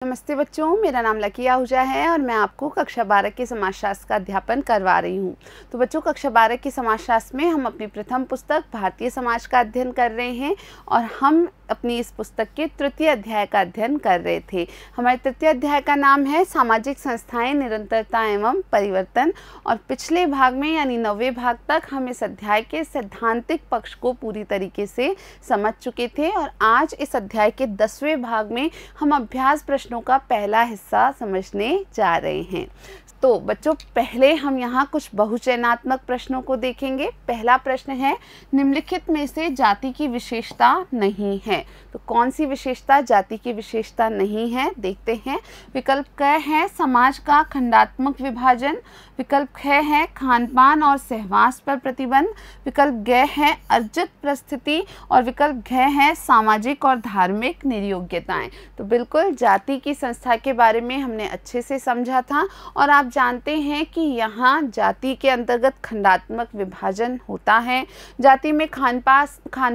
नमस्ते बच्चों, मेरा नाम लकी आहूजा है और मैं आपको कक्षा 12 के समाजशास्त्र का अध्यापन करवा रही हूँ। तो बच्चों, कक्षा 12 के समाजशास्त्र में हम अपनी प्रथम पुस्तक भारतीय समाज का अध्ययन कर रहे हैं और हम अपनी इस पुस्तक के तृतीय अध्याय का अध्ययन कर रहे थे। हमारे तृतीय अध्याय का नाम है सामाजिक संस्थाएं, निरंतरता एवं परिवर्तन। और पिछले भाग में यानी 9वें भाग तक हम इस अध्याय के सैद्धांतिक पक्ष को पूरी तरीके से समझ चुके थे और आज इस अध्याय के 10वें भाग में हम अभ्यास प्रश्नों का पहला हिस्सा समझने जा रहे हैं। तो बच्चों, पहले हम यहाँ कुछ बहुचयनात्मक प्रश्नों को देखेंगे। पहला प्रश्न है, निम्नलिखित में से जाति की विशेषता नहीं है। तो कौन सी विशेषता जाति की विशेषता नहीं है, देखते हैं। विकल्प क है समाज का खंडात्मक विभाजन, विकल्प ख है खान पान और सहवास पर प्रतिबंध, विकल्प ग है अर्जित परिस्थिति और विकल्प घ है सामाजिक और धार्मिक निर्योग्यताएं। तो बिल्कुल जाति की संस्था के बारे में हमने अच्छे से समझा था और आप जानते हैं कि यहाँ जाति के अंतर्गत खंडात्मक विभाजन होता है। जाति में खान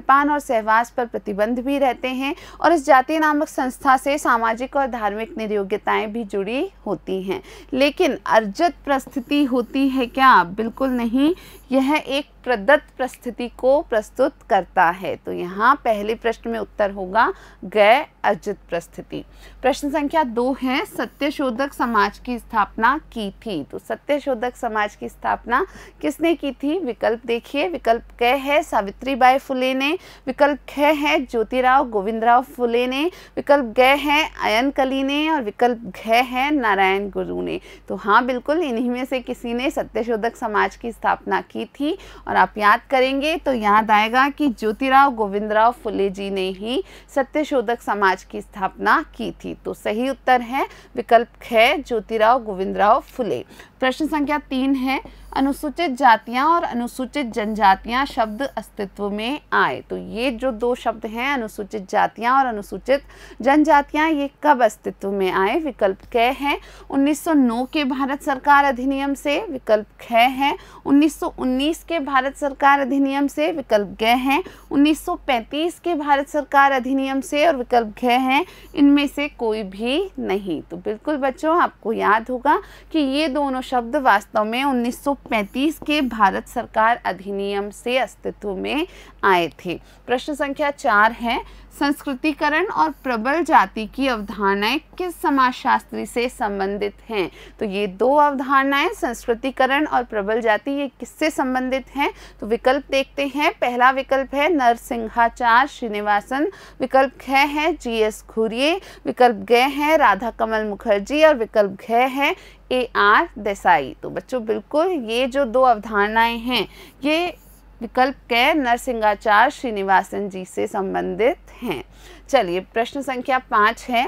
पान और सहवास पर प्रतिबंध भी रहते हैं और इस जाति नामक संस्था से सामाजिक और धार्मिक निर्योग्यताएं भी जुड़ी होती हैं। लेकिन अर्जित परिस्थिति होती है क्या? बिल्कुल नहीं, यह एक प्रदत्त परिस्थिति को प्रस्तुत करता है। तो यहाँ पहले प्रश्न में उत्तर होगा गैर अर्जित परिस्थिति। प्रश्न संख्या 2 है, सत्यशोधक समाज की स्थापना की थी। तो सत्यशोधक समाज की स्थापना किसने की थी? विकल्प देखिए। विकल्प क है सावित्रीबाई फुले ने, विकल्प ख है ज्योतिराव गोविंदराव फुले ने, विकल्प ग है अयनकली ने और विकल्प घ है नारायण गुरु ने। तो हाँ, बिल्कुल इन्हीं में से किसी ने सत्यशोधक समाज की स्थापना की थी और आप याद करेंगे तो याद आएगा कि ज्योतिराव गोविंदराव फुले जी ने ही सत्यशोधक समाज की स्थापना की थी। तो सही उत्तर है विकल्प ख, ज्योतिराव गोविंदराव फुले। प्रश्न संख्या 3 है, अनुसूचित जातियां और अनुसूचित जनजातियां शब्द अस्तित्व में आए। तो ये जो दो शब्द हैं, अनुसूचित जातियां और अनुसूचित जनजातियां, ये कब अस्तित्व में आए? विकल्प क है 1909 के भारत सरकार अधिनियम से, विकल्प ख है 1919 के भारत सरकार अधिनियम से, विकल्प ग है 1935 के भारत सरकार अधिनियम से और विकल्प घ है इनमें से कोई भी नहीं। तो बिल्कुल बच्चों, आपको याद होगा कि ये दोनों शब्द वास्तव में 1935 के भारत सरकार अधिनियम से अस्तित्व में आए थे। प्रश्न संख्या 4 है, संस्कृतिकरण और प्रबल जाति की अवधारणाएं किस समाजशास्त्री से संबंधित हैं? तो ये दो अवधारणाएं, संस्कृतिकरण और प्रबल जाति, ये किससे संबंधित हैं? तो विकल्प देखते हैं। पहला विकल्प है नरसिंहाचार्य श्रीनिवासन, विकल्प ख है GS घुरिये, विकल्प ग है राधा कमल मुखर्जी और विकल्प घ है AR देसाई। तो बच्चों, बिल्कुल ये जो दो अवधारणाएं हैं, ये विकल्प क नरसिंहाचार्य श्रीनिवासन जी से संबंधित हैं। चलिए, प्रश्न संख्या 5 है,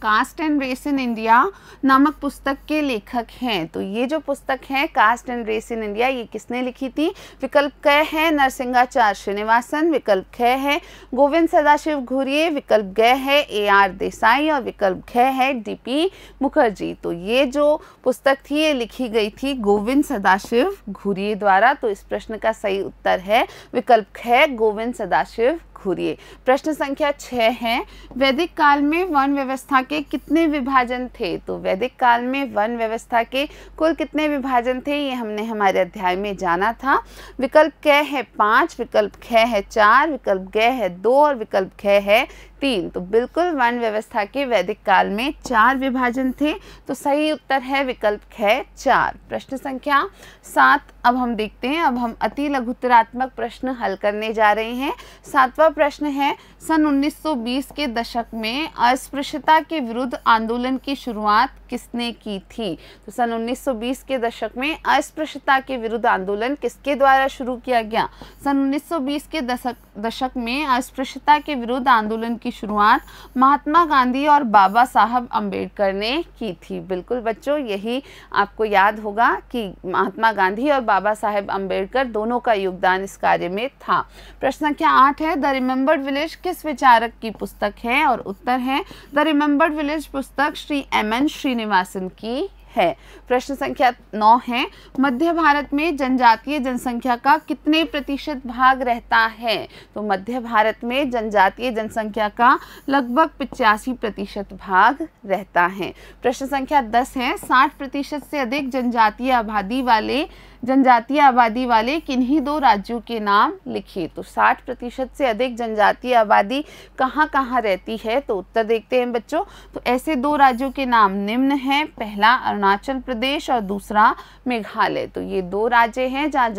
caste and race in India नामक पुस्तक के लेखक हैं। तो ये जो पुस्तक है caste and race in India, ये किसने लिखी थी? विकल्प क है नरसिंहाचार्य श्रीनिवासन, विकल्प ख है गोविंद सदाशिव घुरिये, विकल्प ग है AR देसाई और विकल्प घ है DP मुखर्जी। तो ये जो पुस्तक थी, ये लिखी गई थी गोविंद सदाशिव घुरिये द्वारा। तो इस प्रश्न का सही उत्तर है विकल्प ख, गोविंद सदाशिव घुरिये। प्रश्न संख्या 6 है, वैदिक काल में वन व्यवस्था के कितने विभाजन थे? तो वैदिक काल में वन व्यवस्था के कुल कितने विभाजन थे, ये हमने हमारे अध्याय में जाना था। विकल्प क है 5, विकल्प ख है 4, विकल्प ग है 2 और विकल्प घ है 3। तो बिल्कुल वन व्यवस्था के वैदिक काल में 4 विभाजन थे। तो सही उत्तर है विकल्प ख 4। प्रश्न संख्या 7 अब हम देखते हैं। अब हम अति लघुत्तरात्मक प्रश्न हल करने जा रहे हैं। 7वां प्रश्न है, सन 1920 के दशक में अस्पृश्यता के विरुद्ध आंदोलन की शुरुआत किसने की थी? तो सन 1920 के दशक में अस्पृश्यता के विरुद्ध आंदोलन किसके द्वारा शुरू किया गया? सन 1920 के दशक में अस्पृश्यता के विरुद्ध आंदोलन की शुरुआत महात्मा गांधी और बाबा साहब अम्बेडकर ने की थी। बिल्कुल बच्चों, यही आपको याद होगा कि महात्मा गांधी और बाबा साहब अम्बेडकर दोनों का योगदान इस कार्य में था। प्रश्न संख्या 8 है, द रिमेम्बर्ड विलेज किस विचारक की पुस्तक है? और उत्तर है द रिमेम्बर्ड विलेज पुस्तक श्री MN श्रीनिवासन की है। प्रश्न संख्या 9 है, मध्य भारत में जनजातीय जनसंख्या का कितने प्रतिशत भाग रहता है? तो मध्य भारत में जनजातीय जनसंख्या का लगभग 85% भाग रहता है। प्रश्न संख्या 10 है, 60% से अधिक जनजातीय आबादी वाले किन्हीं दो राज्यों के नाम लिखिए। तो 60% से अधिक जनजातीय आबादी कहाँ कहाँ रहती है? तो उत्तर देखते हैं बच्चों। तो ऐसे दो राज्यों के नाम निम्न हैं, पहला अरुणाचल प्रदेश और दूसरा मेघालय। तो ये दो राज्य हैं जहाँ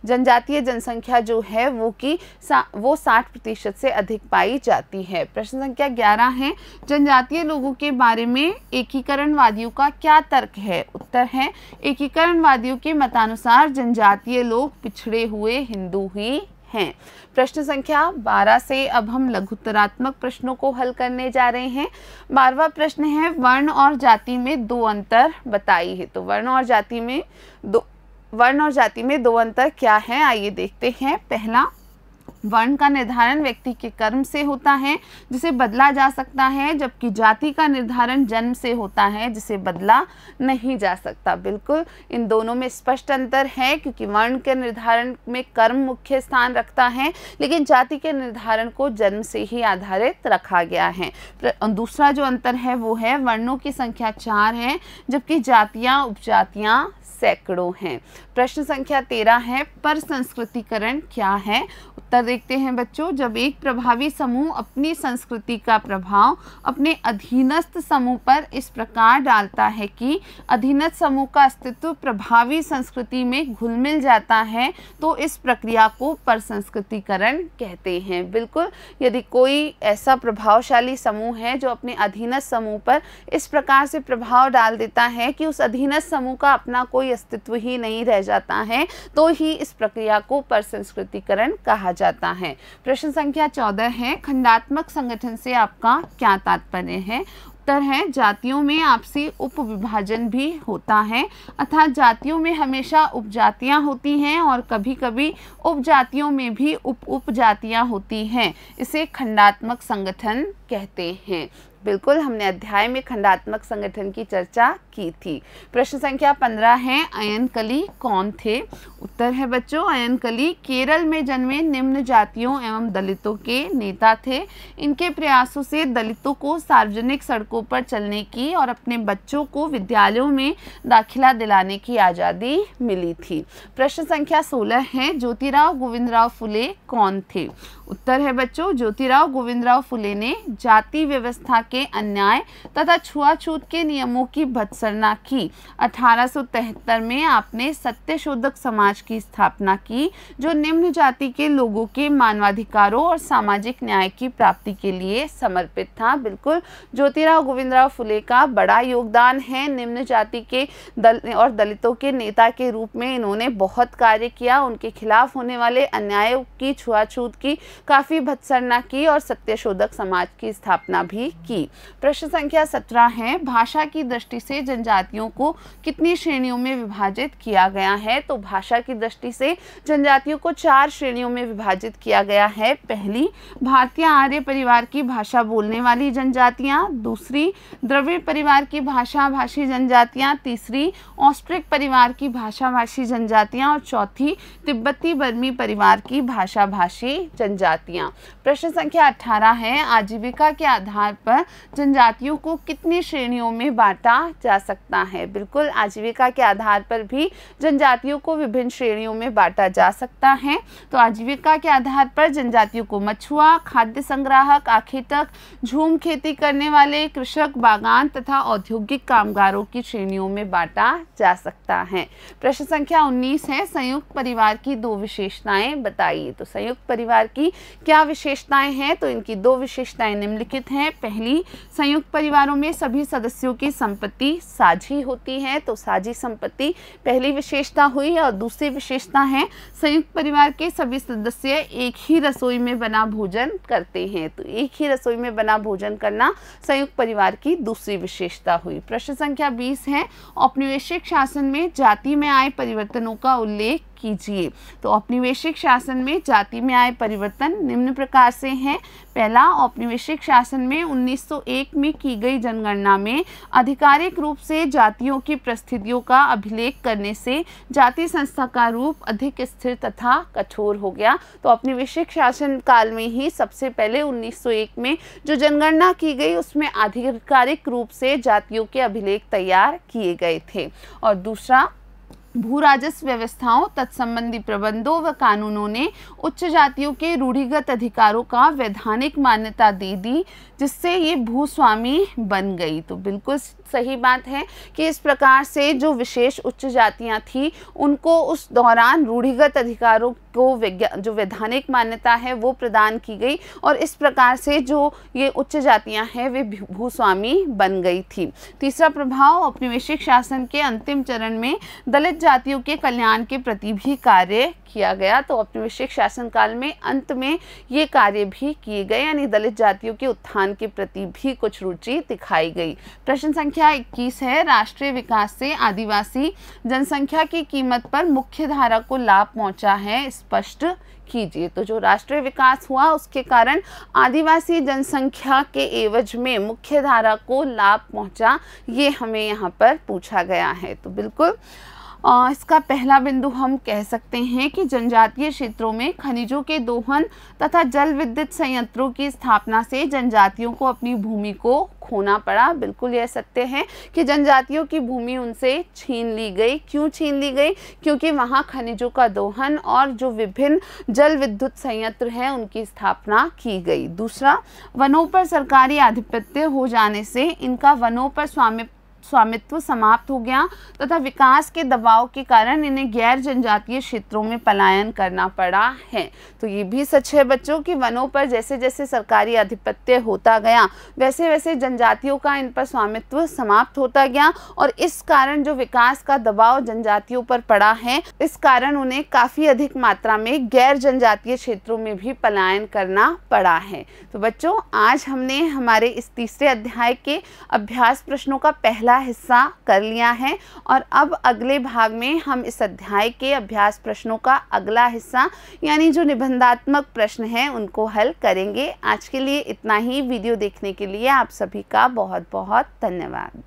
जनजातीय जनसंख्या जो है वो 60% से अधिक पाई जाती है। प्रश्न संख्या 11 है, जनजातीय लोगों के बारे में एकीकरणवादियों का क्या तर्क है? उत्तर है, एकीकरणवादियों के मतानुसार जनजातीय लोग पिछड़े हुए हिंदू ही हैं। प्रश्न संख्या 12 से अब हम लघुत्तरात्मक प्रश्नों को हल करने जा रहे हैं। 12वां प्रश्न है, वर्ण और जाति में दो अंतर बताइए। तो वर्ण और जाति में दो अंतर क्या है, आइए देखते हैं। पहला, वर्ण का निर्धारण व्यक्ति के कर्म से होता है जिसे बदला जा सकता है, जबकि जाति का निर्धारण जन्म से होता है जिसे बदला नहीं जा सकता। बिल्कुल इन दोनों में स्पष्ट अंतर है, क्योंकि वर्ण के निर्धारण में कर्म मुख्य स्थान रखता है, लेकिन जाति के निर्धारण को जन्म से ही आधारित रखा गया है। दूसरा जो अंतर है वो है, वर्णों की संख्या 4 है जबकि जातियाँ उपजातियाँ सैकड़ों हैं। प्रश्न संख्या 13 है, पर संस्कृतिकरण क्या है? उत्तर देखते हैं बच्चों। जब एक प्रभावी समूह अपनी संस्कृति का प्रभाव अपने अधीनस्थ समूह पर इस प्रकार डालता है कि अधीनस्थ समूह का अस्तित्व प्रभावी संस्कृति में घुल मिल जाता है, तो इस प्रक्रिया को परसंस्कृतिकरण कहते हैं। बिल्कुल, यदि कोई ऐसा प्रभावशाली समूह है जो अपने अधीनस्थ समूह पर इस प्रकार से प्रभाव डाल देता है कि उस अधीनस्थ समूह का अपना कोई अस्तित्व ही नहीं रह जाता है, तो ही इस प्रक्रिया को परसंस्कृतिकरण कहा जाता है। प्रश्न संख्या 14 है, खंडात्मक संगठन से आपका क्या तात्पर्य है? उत्तर है, जातियों में आपसी उपविभाजन भी होता है, अर्थात जातियों में हमेशा उपजातियां होती हैं और कभी कभी उपजातियों में भी उपजातियां होती हैं। इसे खंडात्मक संगठन कहते हैं। बिल्कुल, हमने अध्याय में खंडात्मक संगठन की चर्चा की थी। प्रश्न संख्या 15 है, अयनकली कौन थे? उत्तर है बच्चों, अयनकली केरल में जन्मे निम्न जातियों एवं दलितों के नेता थे। इनके प्रयासों से दलितों को सार्वजनिक सड़कों पर चलने की और अपने बच्चों को विद्यालयों में दाखिला दिलाने की आज़ादी मिली थी। प्रश्न संख्या 16 है, ज्योतिराव गोविंदराव फुले कौन थे? उत्तर है बच्चों, ज्योतिराव गोविंदराव फुले ने जाति व्यवस्था के अन्याय तथा छुआछूत के नियमों की भत्सना की। 1873 में आपने सत्यशोधक समाज की स्थापना की, जो निम्न जाति के लोगों के मानवाधिकारों और सामाजिक न्याय की प्राप्ति के लिए समर्पित था। बिल्कुल, ज्योतिराव गोविंदराव फुले का बड़ा योगदान है। निम्न जाति के और दलितों के नेता के रूप में इन्होंने बहुत कार्य किया। उनके खिलाफ होने वाले अन्यायों की, छुआछूत की काफ़ी भत्सना की और सत्यशोधक समाज की स्थापना भी की। प्रश्न संख्या 17 है, भाषा की दृष्टि से जनजातियों को कितनी श्रेणियों में विभाजित किया गया है? तो भाषा की दृष्टि से जनजातियों को 4 श्रेणियों में विभाजित किया गया है। पहली, भारतीय आर्य परिवार की भाषा बोलने वाली जनजातियां। दूसरी, द्रविड़ परिवार की भाषा भाषी जनजातियां। तीसरी, ऑस्ट्रिक परिवार की भाषा भाषी जनजातियां। और चौथी, तिब्बती बर्मी परिवार की भाषा भाषी जनजातियां। प्रश्न संख्या 18 है, आजीविका के आधार पर जनजातियों को कितनी श्रेणियों में बांटा जा सकता है? बिल्कुल, आजीविका के आधार पर भी जनजातियों को विभिन्न श्रेणियों में बांटा जा सकता है। तो आजीविका के आधार पर जनजातियों को मछुआ, खाद्य संग्राहक, आखेटक, झूम खेती करने वाले, कृषक, बागान तथा औद्योगिक कामगारों की श्रेणियों में बांटा जा सकता है। प्रश्न संख्या 19 है, संयुक्त परिवार की 2 विशेषताएं बताइए। तो संयुक्त परिवार की क्या विशेषताएं हैं? तो इनकी 2 विशेषताएं निम्नलिखित हैं। पहली, संयुक्त परिवारों में सभी सदस्यों की संपत्ति साझी होती है। तो साझी संपत्ति पहली विशेषता हुई। और दूसरी विशेषता है, संयुक्त परिवार के सभी सदस्य एक ही रसोई में बना भोजन करते हैं। तो एक ही रसोई में बना भोजन करना संयुक्त परिवार की दूसरी विशेषता हुई। प्रश्न संख्या 20 है, औपनिवेशिक शासन में जाति में आए परिवर्तनों का उल्लेख कीजिए। तो औपनिवेशिक शासन में जाति में आए परिवर्तन निम्न प्रकार से हैं। पहला, औपनिवेशिक शासन में 1901 में की गई जनगणना में आधिकारिक रूप से जातियों की परिस्थितियों का अभिलेख करने से जाति संस्था का रूप अधिक स्थिर तथा कठोर हो गया। तो औपनिवेशिक शासन काल में ही सबसे पहले 1901 में जो जनगणना की गई उसमें आधिकारिक रूप से जातियों के अभिलेख तैयार किए गए थे। और दूसरा, भू राजस्व व्यवस्थाओं तत्संबंधी प्रबंधों व कानूनों ने उच्च जातियों के रूढ़िगत अधिकारों का वैधानिक मान्यता दे दी, जिससे ये भूस्वामी बन गई। तो बिल्कुल सही बात है कि इस प्रकार से जो विशेष उच्च जातियां थी उनको उस दौरान रूढ़िगत अधिकारों को जो वैधानिक मान्यता है वो प्रदान की गई, और इस प्रकार से जो ये उच्च जातियां हैं वे भूस्वामी बन गई थी। तीसरा प्रभाव, औपनिवेशिक शासन के अंतिम चरण में दलित जातियों के कल्याण के प्रति भी कार्य किया गया। तो औपनिवेशिक शासन काल में अंत में ये कार्य भी किए गए, यानी दलित जातियों के उत्थान के प्रति भी कुछ रुचि दिखाई गई। प्रश्न संख्या 21 है, राष्ट्रीय विकास से आदिवासी जनसंख्या की कीमत पर मुख्य धारा को लाभ पहुंचा है, स्पष्ट कीजिए। तो जो राष्ट्रीय विकास हुआ उसके कारण आदिवासी जनसंख्या के एवज में मुख्य धारा को लाभ पहुंचा, ये हमें यहाँ पर पूछा गया है। तो बिल्कुल इसका पहला बिंदु हम कह सकते हैं कि जनजातीय क्षेत्रों में खनिजों के दोहन तथा जल विद्युत संयंत्रों की स्थापना से जनजातियों को अपनी भूमि को खोना पड़ा। बिल्कुल यह सत्य है कि जनजातियों की भूमि उनसे छीन ली गई। क्यों छीन ली गई? क्योंकि वहाँ खनिजों का दोहन और जो विभिन्न जल विद्युत संयंत्र हैं उनकी स्थापना की गई। दूसरा, वनों पर सरकारी आधिपत्य हो जाने से इनका वनों पर स्वामित्व समाप्त हो गया तथा विकास के दबाव के कारण इन्हें गैर जनजातीय क्षेत्रों में पलायन करना पड़ा है। तो ये भी सच है बच्चों कि वनों पर जैसे जैसे सरकारी आधिपत्य होता गया वैसे वैसे जनजातियों का इन पर स्वामित्व समाप्त होता गया, और इस कारण जो विकास का दबाव जनजातियों पर पड़ा है इस कारण उन्हें काफ़ी अधिक मात्रा में गैर जनजातीय क्षेत्रों में भी पलायन करना पड़ा है। तो बच्चों, आज हमने हमारे इस तीसरे अध्याय के अभ्यास प्रश्नों का पहला हिस्सा कर लिया है, और अब अगले भाग में हम इस अध्याय के अभ्यास प्रश्नों का अगला हिस्सा यानी जो निबंधात्मक प्रश्न हैं उनको हल करेंगे। आज के लिए इतना ही। वीडियो देखने के लिए आप सभी का बहुत बहुत धन्यवाद।